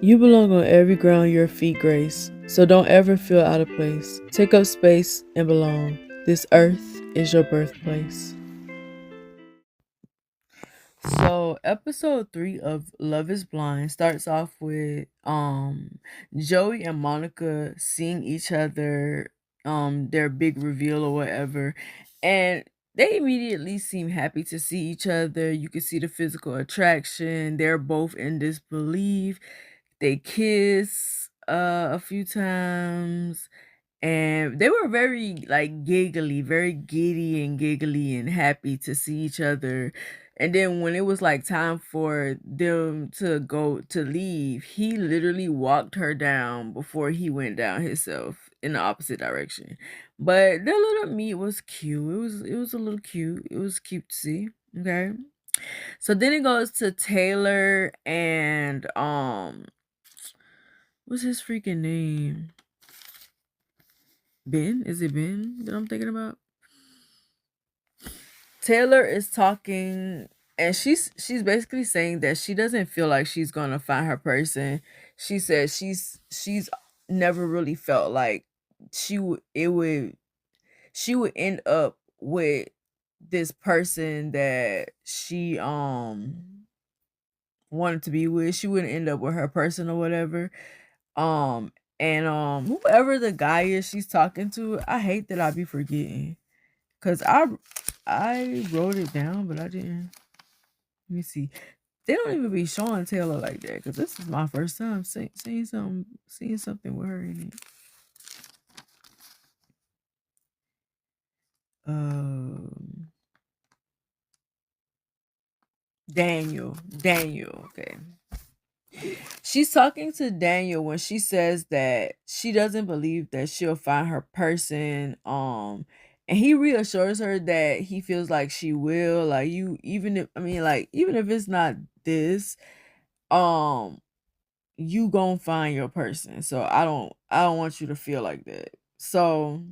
You belong on every ground your feet grace, so don't ever feel out of place. Take up space and belong. This earth is your birthplace. So episode 3 of Love is Blind starts off with Joey and Monica seeing each other, their big reveal or whatever, and they immediately seem happy to see each other. You can see the physical attraction. They're both in disbelief. They kiss a few times, and they were very like giggly, very giddy and giggly and happy to see each other. And then when it was like time for them to go to leave, he literally walked her down before he went down himself in the opposite direction. But their little meet was cute. It was a little cute. It was cute to see. Okay. So then it goes to Taylor and what's his freaking name? Ben? Is it Ben that I'm thinking about? Taylor is talking, and she's basically saying that she doesn't feel like she's gonna find her person. She says she's never really felt like she would end up with this person that she wanted to be with. She wouldn't end up with her person or whatever. Um and whoever the guy is she's talking to, I hate that I be forgetting. Cause I wrote it down, but I didn't. Let me see. They don't even be showing Taylor like that. Cause this is my first time seeing something with her in it. Um, Daniel. Okay. She's talking to Daniel when she says that she doesn't believe that she'll find her person. And he reassures her that he feels like she will. Like you, even if I mean, like even if it's not this, um, you gonna find your person. So I don't want you to feel like that. So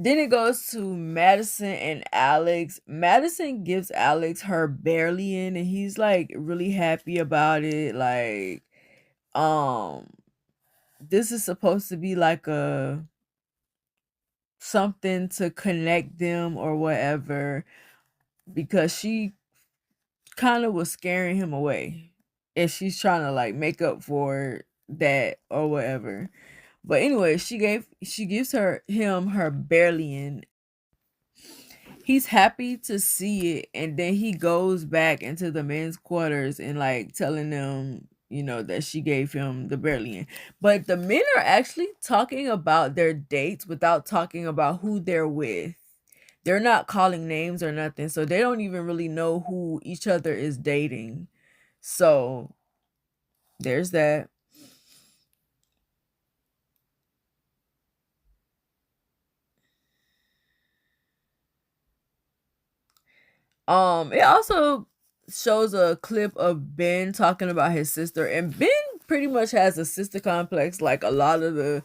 then it goes to Madison and Alex. Madison gives Alex her barely in, and he's like really happy about it. Like, um, this is supposed to be like a something to connect them or whatever, because she kind of was scaring him away, and she's trying to like make up for that or whatever. But anyway, she gives him her barely in. He's happy to see it, and then he goes back into the men's quarters and like telling them, that she gave him the Berlin. But the men are actually talking about their dates without talking about who they're with. They're not calling names or nothing, so they don't even really know who each other is dating. So there's that. It also shows a clip of Ben talking about his sister, and Ben pretty much has a sister complex like a lot of the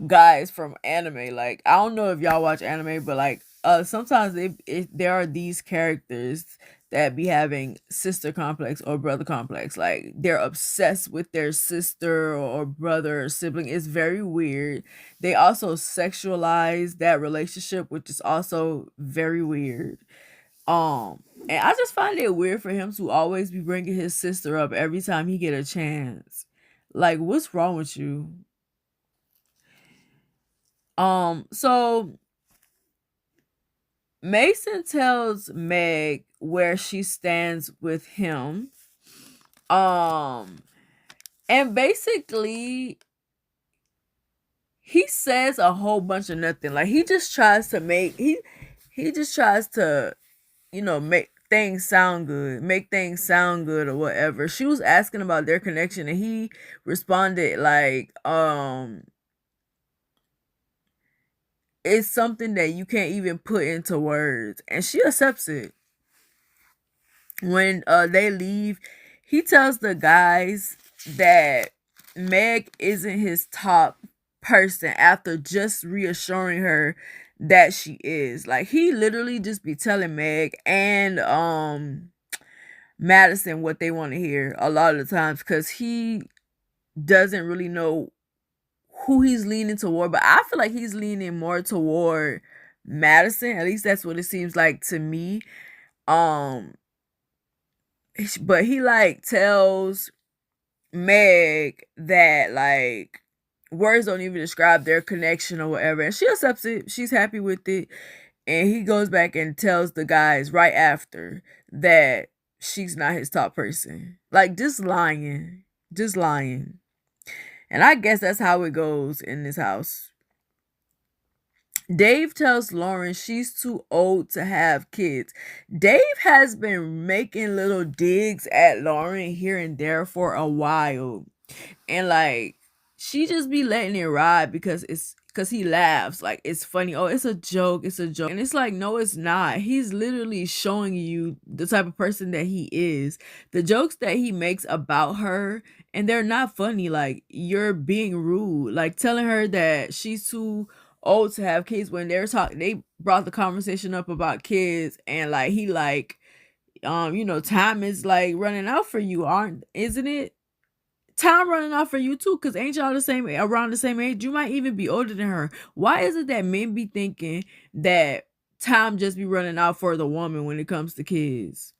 guys from anime. Like, I don't know if y'all watch anime, but like sometimes there are these characters that be having sister complex or brother complex. Like, they're obsessed with their sister or brother or sibling. It's very weird. They also sexualize that relationship, which is also very weird. And I just find it weird for him to always be bringing his sister up every time he get a chance. Like, what's wrong with you? So Mason tells Meg where she stands with him. Um, and basically he says a whole bunch of nothing. Like, he just tries to he just tries to make things sound good or whatever. She was asking about their connection, and he responded like, it's something that you can't even put into words, and she accepts it. When they leave, he tells the guys that Meg isn't his top person after just reassuring her that she is. Like, he literally just be telling Meg and Madison what they want to hear a lot of the times, because he doesn't really know who he's leaning toward. But I feel like he's leaning more toward Madison. At least that's what it seems like to me. Um, but he like tells Meg that like words don't even describe their connection or whatever, and she accepts it. She's happy with it, and he goes back and tells the guys right after that she's not his top person. Like, just lying, just lying. And I guess that's how it goes in this house. Dave tells Lauren she's too old to have kids. Dave has been making little digs at Lauren here and there for a while. And like, she just be letting it ride because he laughs. Like, it's funny. Oh, it's a joke. It's a joke. And it's like, no, it's not. He's literally showing you the type of person that he is. The jokes that he makes about her, and they're not funny. Like, you're being rude. Like, telling her that she's too old to have kids when they brought the conversation up about kids, and like he like time is like running out for you, aren't isn't it? Time running out for you too, because ain't y'all the same around the same age? You might even be older than her. Why is it that men be thinking that time just be running out for the woman when it comes to kids?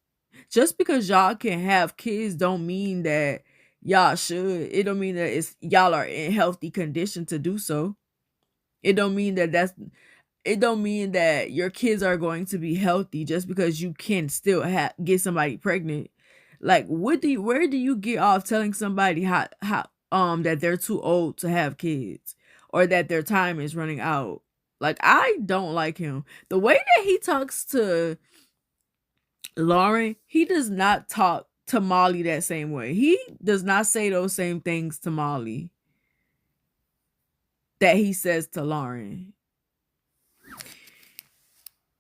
Just because y'all can have kids don't mean that y'all should. It don't mean that it's y'all are in healthy condition to do so. It don't mean that it don't mean that your kids are going to be healthy just because you can still get somebody pregnant. Like, where do you get off telling somebody how that they're too old to have kids, or that their time is running out? Like, I don't like him. The way that he talks to Lauren, he does not talk to Molly that same way. He does not say those same things to Molly that he says to Lauren.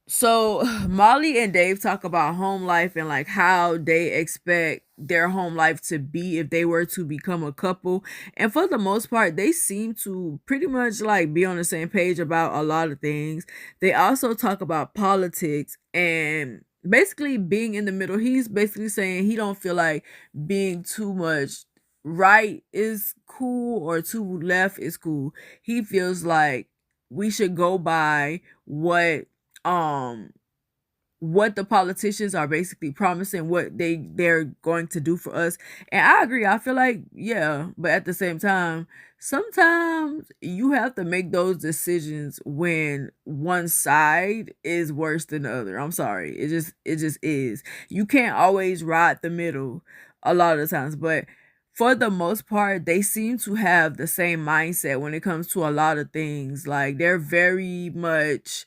So Molly and Dave talk about home life and like how they expect their home life to be if they were to become a couple. And for the most part, they seem to pretty much like be on the same page about a lot of things. They also talk about politics and basically being in the middle. He's basically saying he don't feel like being too much right is cool or too left is cool. He feels like we should go by um what the politicians are basically promising, what they're going to do for us. And I agree. I feel like, yeah, but at the same time, sometimes you have to make those decisions when one side is worse than the other. I'm sorry. It just is. You can't always ride the middle a lot of the times, but for the most part, they seem to have the same mindset when it comes to a lot of things. Like, they're very much,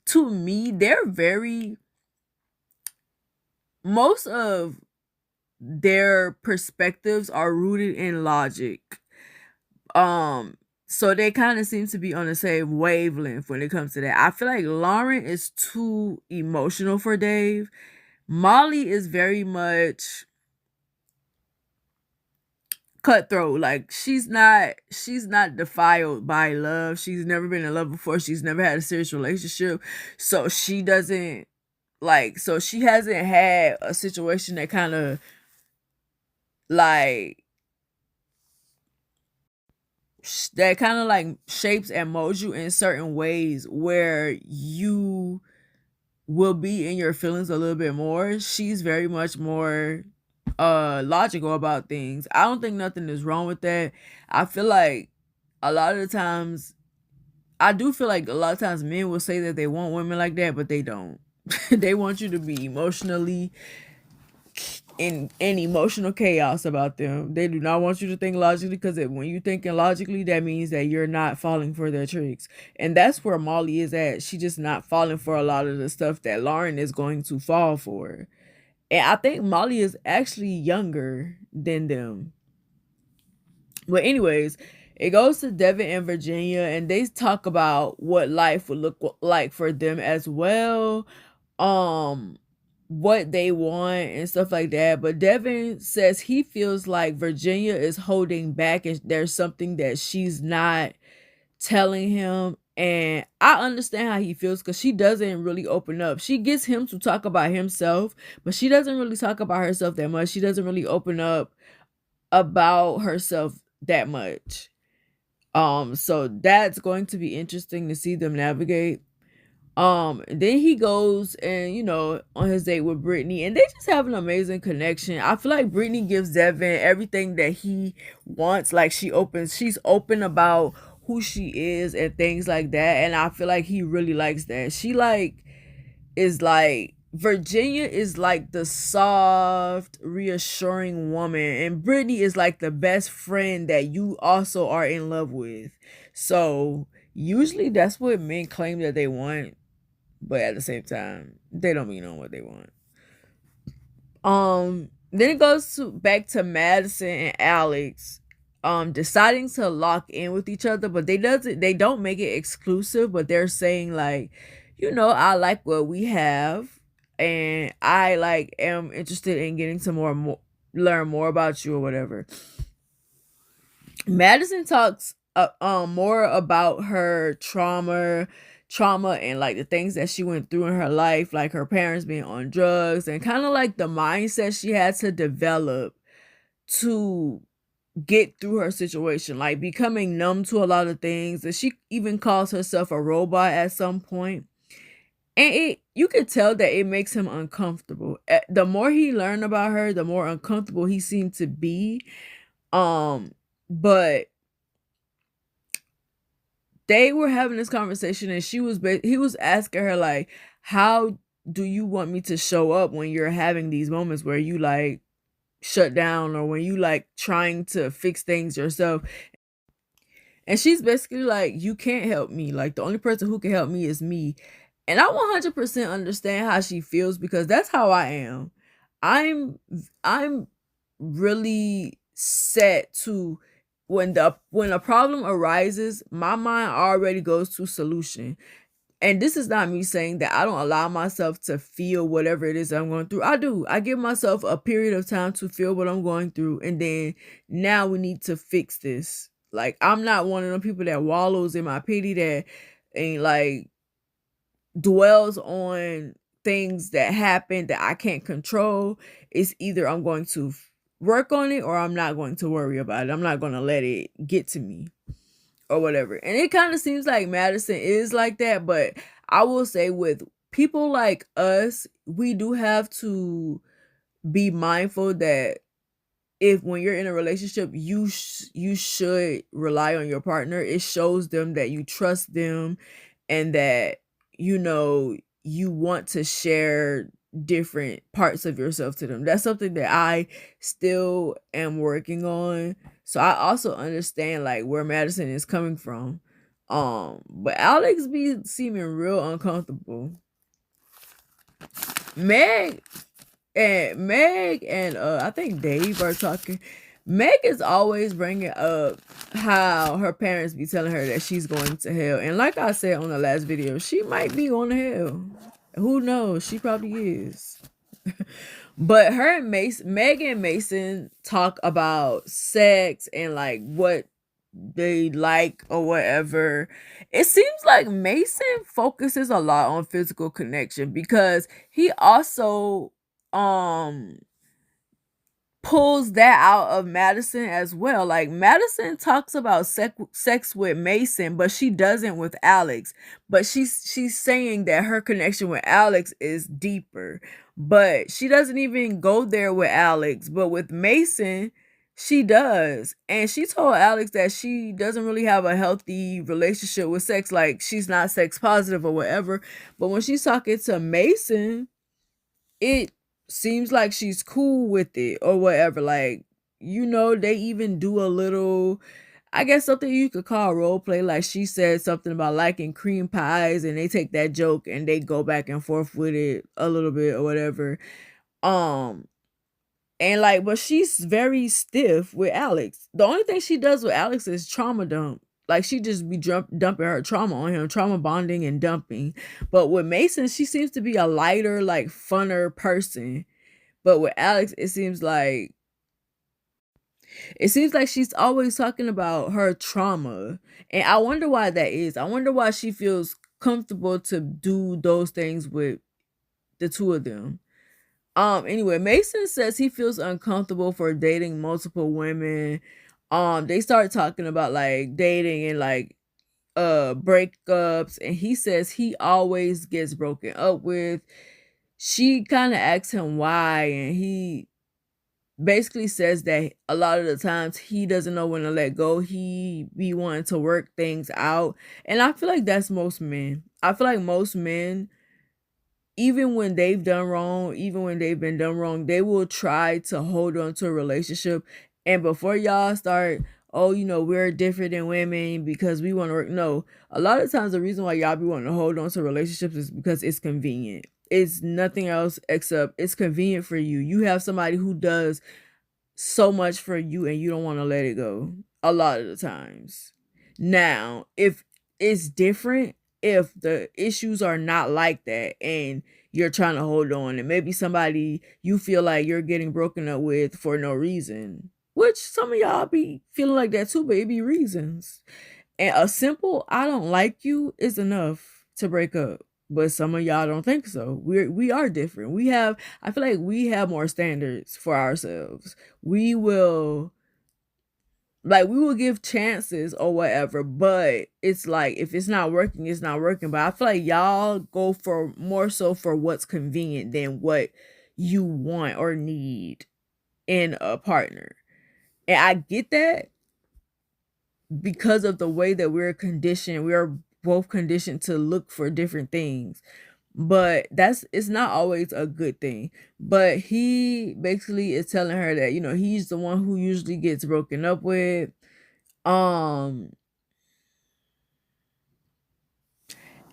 to me, they're very, most of their perspectives are rooted in logic. So they kind of seem to be on the same wavelength when it comes to that. I feel like Lauren is too emotional for Dave. Molly is very much cutthroat. Like, she's not defiled by love. She's never been in love before. She's never had a serious relationship. So she doesn't so she hasn't had a situation that kind of like shapes and molds you in certain ways where you will be in your feelings a little bit more. She's very much more logical about things. I don't think nothing is wrong with that. I feel like a lot of the times I do feel like a lot of times men will say that they want women like that, but they don't. They want you to be emotionally in emotional chaos about them. They do not want you to think logically, because when you thinking logically, that means that you're not falling for their tricks. And that's where Molly is at. She just not falling for a lot of the stuff that Lauren is going to fall for. And I think Molly is actually younger than them. But anyways, it goes to Devin and Virginia, and they talk about what life would look like for them as well. Um, what they want and stuff like that. But Devin says he feels like Virginia is holding back and there's something that she's not telling him. And I understand how he feels because she doesn't really open up. She gets him to talk about himself, but she doesn't really talk about herself that much. She doesn't really open up about herself that much. So that's going to be interesting to see them navigate. Then he goes and on his date with Brittany, and they just have an amazing connection. I feel like Brittany gives Devin everything that he wants. Like she's open about who she is and things like that, and I feel like he really likes that. She is like Virginia is like the soft, reassuring woman, and Brittany is like the best friend that you also are in love with. So usually that's what men claim that they want, but at the same time, they don't mean on what they want. Then it goes back to Madison and Alex deciding to lock in with each other, but they don't make it exclusive, but they're saying like, I like what we have, and I like am interested in getting some more learn more about you or whatever. Madison talks more about her trauma and like the things that she went through in her life, like her parents being on drugs, and kind of like the mindset she had to develop to get through her situation, like becoming numb to a lot of things. And she even calls herself a robot at some point. And you could tell that it makes him uncomfortable. The more he learned about her, the more uncomfortable he seemed to be. But they were having this conversation, and he was asking her like, how do you want me to show up when you're having these moments where you like shut down, or when you like trying to fix things yourself? And she's basically like, you can't help me. Like, the only person who can help me is me. And I 100% understand how she feels, because that's how I am. I'm really set to, when a problem arises, my mind already goes to solution. And this is not me saying that I don't allow myself to feel whatever it is I'm going through. I do. I give myself a period of time to feel what I'm going through, and then now we need to fix this. Like, I'm not one of them people that wallows in my pity, that ain't like dwells on things that happen that I can't control. It's either I'm going to work on it, or I'm not going to worry about it. I'm not going to let it get to me or whatever. And it kind of seems like Madison is like that, but I will say, with people like us, we do have to be mindful that if, when you're in a relationship, you should rely on your partner. It shows them that you trust them, and that you want to share different parts of yourself to them. That's something that I still am working on. So I also understand like where Madison is coming from. But Alex be seeming real uncomfortable. Meg and I think Dave are talking. Meg is always bringing up how her parents be telling her that she's going to hell. And like I said on the last video, she might be going to hell. Who knows? She probably is. But her and Meg and Mason talk about sex and like what they like or whatever. It seems like Mason focuses a lot on physical connection, because he also um pulls that out of Madison as well. Like, Madison talks about sex with Mason, but she doesn't with Alex. But she's saying that her connection with Alex is deeper. But she doesn't even go there with Alex. But with Mason, she does. And she told Alex that she doesn't really have a healthy relationship with sex. Like, she's not sex positive or whatever. But when she's talking to Mason, it seems like she's cool with it or whatever. Like, they even do a little, I guess, something you could call role play. Like, she said something about liking cream pies, and they take that joke and they go back and forth with it a little bit or whatever. And like, but she's very stiff with Alex. The only thing she does with Alex is trauma dump. Like, she just be dumping her trauma on him, trauma bonding and dumping. But with Mason, she seems to be a lighter, like, funner person. But with Alex, it seems like It seems like she's always talking about her trauma. And I wonder why that is. I wonder why she feels comfortable to do those things with the two of them. Anyway, Mason says he feels uncomfortable for dating multiple women. They start talking about like dating and like breakups, and he says he always gets broken up with. She kind of asks him why, and he basically says that a lot of the times he doesn't know when to let go. He be wanting to work things out. And I feel like that's most men. I feel like most men, even when they've done wrong, even when they've been done wrong, they will try to hold on to a relationship. And before y'all start, oh, we're different than women because we want to work. No, a lot of times the reason why y'all be wanting to hold on to relationships is because it's convenient. It's nothing else except it's convenient for you. You have somebody who does so much for you and you don't want to let it go a lot of the times. Now, if it's different, if the issues are not like that and you're trying to hold on, and maybe somebody you feel like you're getting broken up with for no reason, which some of y'all be feeling like that too, but it be reasons. And a simple "I don't like you" is enough to break up. But some of y'all don't think so. We are different. I feel like we have more standards for ourselves. We will give chances or whatever, but it's like if it's not working, it's not working. But I feel like y'all go for more so for what's convenient than what you want or need in a partner. And I get that because of the way that we're conditioned. We are both conditioned to look for different things. But it's not always a good thing. But he basically is telling her that, he's the one who usually gets broken up with. Um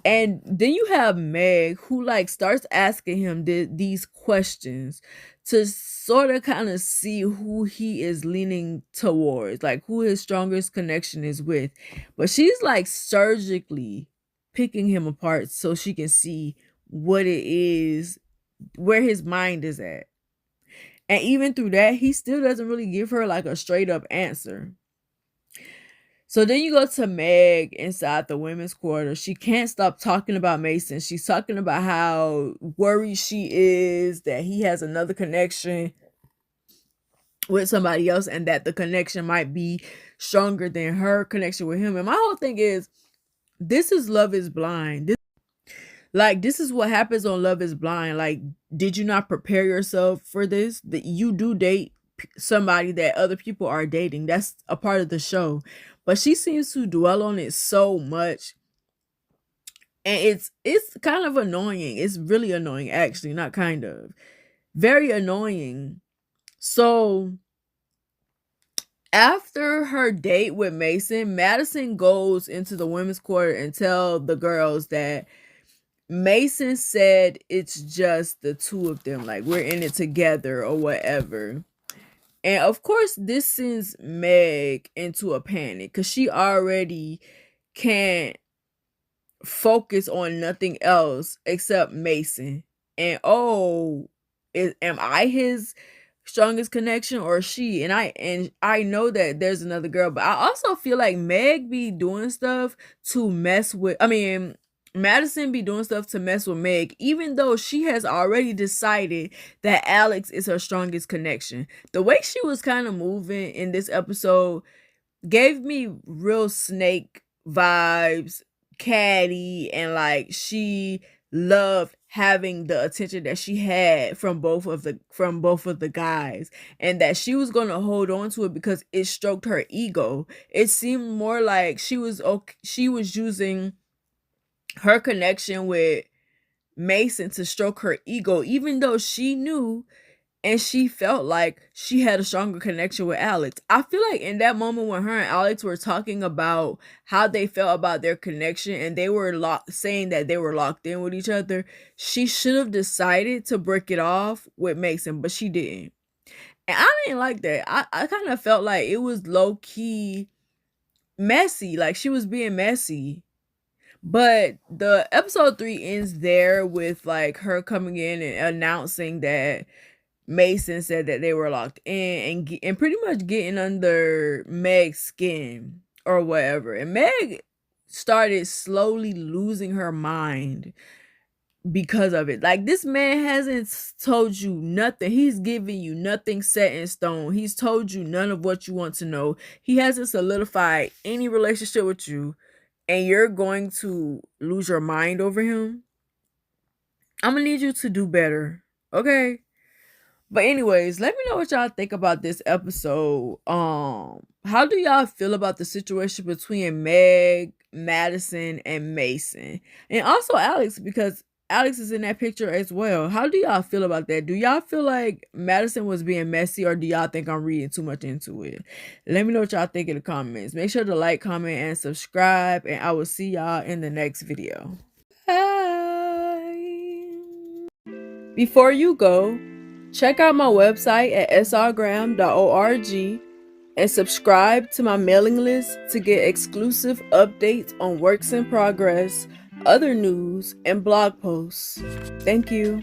and then you have Meg who like starts asking him these questions to sort of kind of see who he is leaning towards, like who his strongest connection is with. But she's like surgically picking him apart so she can see what it is, where his mind is at. And even through that, he still doesn't really give her like a straight up answer. So then you go to Meg inside the women's quarter. She can't stop talking about Mason. She's talking about how worried she is that he has another connection with somebody else and that the connection might be stronger than her connection with him. And my whole thing is, this is Love is Blind. This is what happens on Love is Blind. Like, did you not prepare yourself for this? That you do date somebody that other people are dating. That's a part of the show. But she seems to dwell on it so much. And it's kind of annoying. It's really annoying, actually, not kind of. Very annoying. So after her date with Mason, Madison goes into the women's quarter and tell the girls that Mason said it's just the two of them, like we're in it together or whatever. And of course, this sends Meg into a panic because she already can't focus on nothing else except Mason. And am I his strongest connection or she? And I know that there's another girl, but I also feel like Meg be doing stuff to mess with. I mean, Madison be doing stuff to mess with Meg, even though she has already decided that Alex is her strongest connection. The way she was kind of moving in this episode gave me real Snake vibes, catty, and like she loved having the attention that she had from both of the guys, and that she was going to hold on to it because it stroked her ego. It seemed more like she was using her connection with Mason to stroke her ego, even though she knew and she felt like she had a stronger connection with Alex. I feel like in that moment when her and Alex were talking about how they felt about their connection and they were saying that they were locked in with each other, she should have decided to break it off with Mason, but she didn't. And I didn't like that. I kind of felt like it was low key messy, like she was being messy. But the episode 3 ends there with like her coming in and announcing that Mason said that they were locked in and pretty much getting under Meg's skin or whatever. And Meg started slowly losing her mind because of it. Like, this man hasn't told you nothing. He's giving you nothing set in stone. He's told you none of what you want to know. He hasn't solidified any relationship with you, and you're going to lose your mind over him. I'm gonna need you to do better, okay? But anyways, let me know what y'all think about this episode. How do y'all feel about the situation between Meg, Madison, and Mason? And also Alex, because Alex is in that picture as well. How do y'all feel about that? Do y'all feel like Madison was being messy, or do y'all think I'm reading too much into it? Let me know what y'all think in the comments. Make sure to like, comment, and subscribe, and I will see y'all in the next video. Bye. Before you go, check out my website at srgraham.org and subscribe to my mailing list to get exclusive updates on works in progress, other news, and blog posts. Thank you.